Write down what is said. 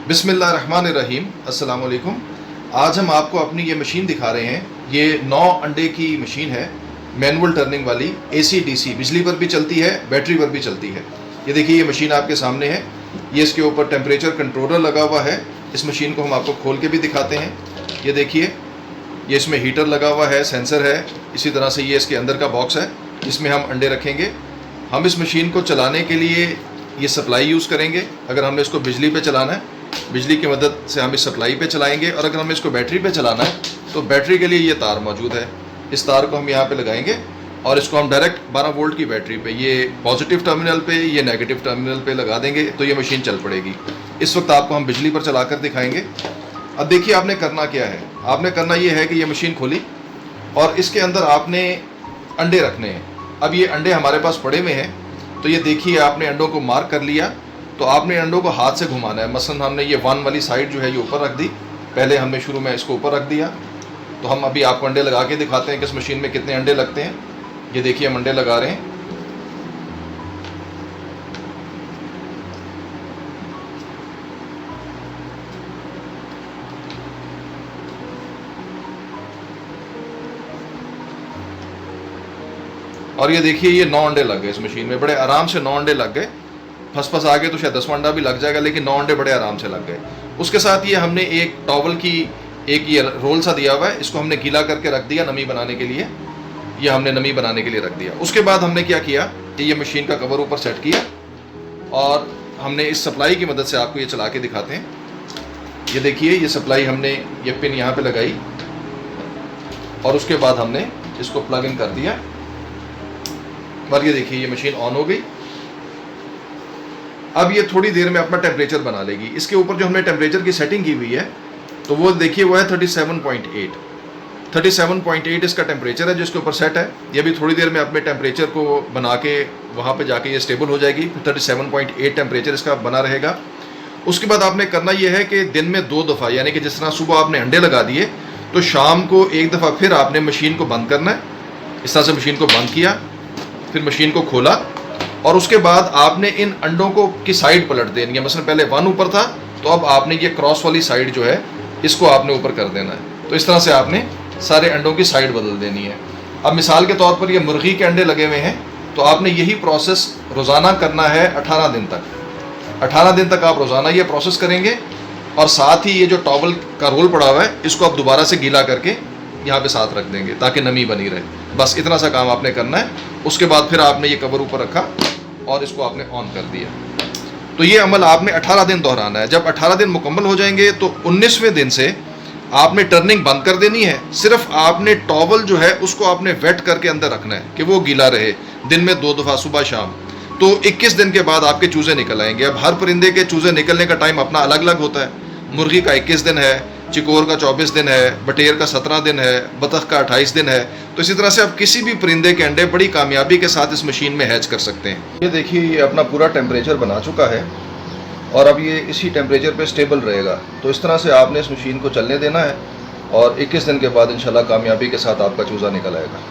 बिस्मिल्लाहिर्रहमानिर्रहीम, अस्सलाम वालेकुम। आज हम आपको अपनी ये मशीन दिखा रहे हैं। ये 9 अंडे की मशीन है, मैनुअल टर्निंग वाली, AC DC, बिजली पर भी चलती है, बैटरी पर भी चलती है। ये देखिए, ये मशीन आपके सामने है। ये इसके ऊपर टेम्परेचर कंट्रोलर लगा हुआ है। इस मशीन को हम आपको खोल के भी दिखाते हैं। ये देखिए, ये इसमें हीटर लगा हुआ है, सेंसर है। इसी तरह से ये इसके अंदर का बॉक्स है जिसमें हम अंडे रखेंगे। हम इस मशीन को चलाने के लिए ये सप्लाई यूज़ करेंगे। अगर हमने इसको बिजली पे चलाना है, बिजली की मदद से हम इस सप्लाई पे चलाएंगे, और अगर हमें इसको बैटरी पे चलाना है तो बैटरी के लिए ये तार मौजूद है। इस तार को हम यहाँ पे लगाएंगे और इसको हम डायरेक्ट 12 वोल्ट की बैटरी पे, ये पॉजिटिव टर्मिनल पे, ये नेगेटिव टर्मिनल पे लगा देंगे तो ये मशीन चल पड़ेगी। इस वक्त आपको हम बिजली पर चला कर दिखाएंगे। अब देखिए, आपने करना क्या है। आपने करना ये है कि ये मशीन खोली और इसके अंदर आपने अंडे रखने हैं। अब ये अंडे हमारे पास पड़े हुए हैं, तो ये देखिए, आपने अंडों को मार्क कर लिया। तो आपने अंडों को हाथ से घुमाना है। मसलन हमने ये 1 वाली साइड जो है ये ऊपर रख दी। पहले हमने शुरू में इसको ऊपर रख दिया। तो हम अभी आपको अंडे लगा के दिखाते हैं कि इस मशीन में कितने अंडे लगते हैं। ये देखिए, हम अंडे लगा रहे हैं। और ये देखिए, ये 9 अंडे लग गए इस मशीन में, बड़े आराम से 9 अंडे लग गए। फंस आ गए तो शायद 10वां अंडा भी लग जाएगा, लेकिन 9 अंडे बड़े आराम से लग गए। उसके साथ ये हमने एक टॉवल की एक ये रोल सा दिया हुआ है, इसको हमने गीला करके रख दिया नमी बनाने के लिए। ये हमने नमी बनाने के लिए रख दिया। उसके बाद हमने क्या किया कि ये मशीन का कवर ऊपर सेट किया और हमने इस सप्लाई की मदद से आपको ये चला के दिखाते हैं। ये देखिए, ये सप्लाई हमने ये पिन यहाँ पे लगाई और उसके बाद हमने इसको प्लग इन कर दिया और ये देखिए, ये मशीन ऑन हो गई। अब ये थोड़ी देर में अपना टेम्परेचर बना लेगी। इसके ऊपर जो हमने टेम्परेचर की सेटिंग की हुई है, तो वो देखिए, वो है 37.8। 37.8 इसका टेम्परेचर है जो इसके ऊपर सेट है। ये भी थोड़ी देर में अपने टेम्परेचर को बना के वहाँ पे जाके ये स्टेबल हो जाएगी। 37.8 टेम्परेचर इसका बना रहेगा। उसके बाद आपने करना ये है कि दिन में 2 दफ़ा, यानी कि जिस तरह सुबह आपने अंडे लगा दिए तो शाम को 1 दफ़ा फिर आपने मशीन को बंद करना है। इस तरह से मशीन को बंद किया, फिर मशीन को खोला और उसके बाद आपने इन अंडों को की साइड पलट देनी है। मसलन पहले 1 ऊपर था, तो अब आपने ये क्रॉस वाली साइड जो है इसको आपने ऊपर कर देना है। तो इस तरह से आपने सारे अंडों की साइड बदल देनी है। अब मिसाल के तौर पर ये मुर्गी के अंडे लगे हुए हैं, तो आपने यही प्रोसेस रोज़ाना करना है 18 दिन तक। 18 दिन तक आप रोज़ाना ये प्रोसेस करेंगे और साथ ही ये जो टॉवल का रोल पड़ा हुआ है इसको आप दोबारा से गीला करके यहाँ पे साथ रख देंगे ताकि नमी बनी रहे। बस इतना सा काम आपने करना है। उसके बाद फिर आपने ये कवर ऊपर रखा और इसको आपने ऑन कर दिया। तो ये अमल आपने 18 दिन दोहराना है। जब 18 दिन मुकम्मल हो जाएंगे तो 19वें दिन से आपने टर्निंग बंद कर देनी है। सिर्फ आपने टॉवल जो है उसको आपने वेट करके अंदर रखना है कि वो गीला रहे, दिन में 2 दफ़ा, सुबह शाम। तो 21 दिन के बाद आपके चूज़े निकल आएंगे। अब हर परिंदे के चूज़े निकलने का टाइम अपना अलग अलग होता है। मुर्गी का 21 दिन है, चिकोर का 24 दिन है, बटेर का 17 दिन है, बतख का 28 दिन है। तो इसी तरह से आप किसी भी परिंदे के अंडे बड़ी कामयाबी के साथ इस मशीन में हैच कर सकते हैं। ये देखिए, ये अपना पूरा टेम्परेचर बना चुका है और अब ये इसी टेम्परेचर पे स्टेबल रहेगा। तो इस तरह से आपने इस मशीन को चलने देना है और 21 दिन के बाद इंशाल्लाह कामयाबी के साथ आपका चूज़ा निकल आएगा।